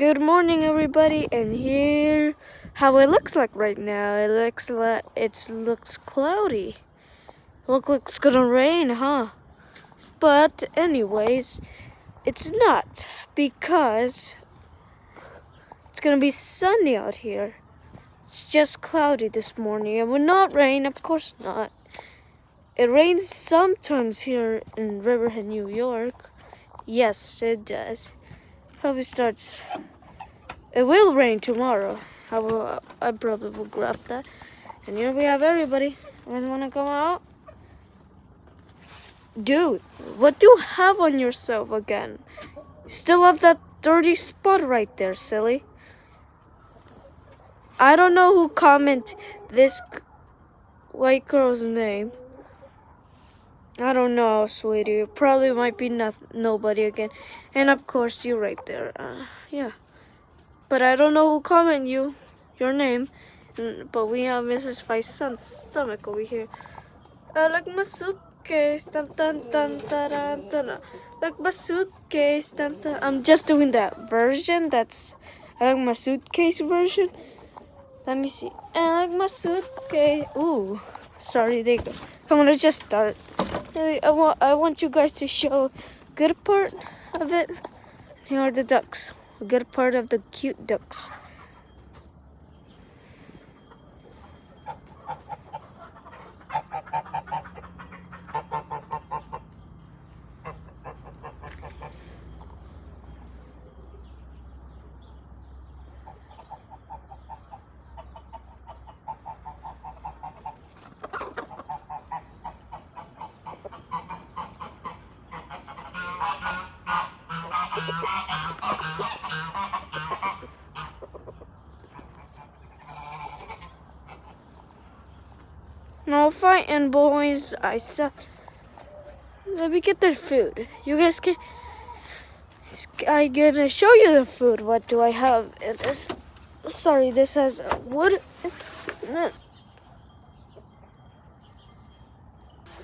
Good morning, everybody, and here how it looks like right now. It looks cloudy. Look like it's gonna rain, huh? But anyways, it's not because it's gonna be sunny out here. It's just cloudy this morning. It will not rain, of course not. It rains sometimes here in Riverhead, New York. Yes, it does. Probably starts. It will rain tomorrow. I probably will grab that. And here we have everybody. You guys wanna come out? Dude, what do you have on yourself again? You still have that dirty spot right there, silly. I don't know who commented this white girl's name. I don't know, sweetie. It probably might be nobody again. And of course, you right there. Yeah. But I don't know who commented your name. But we have Mrs. Faison's stomach over here. Like my suitcase, dun dun dun dun dun. Like my suitcase, dun dun. I'm just doing that version. That's like my suitcase version. Let me see. I like my suitcase. Ooh, sorry, they go. Come on, let's just start. I want you guys to show good part of it. Here are the ducks. A good part of the cute ducks. No fighting, boys. I said, let me get their food. You guys can. I'm gonna show you the food. What do I have in this? Sorry, this has wood.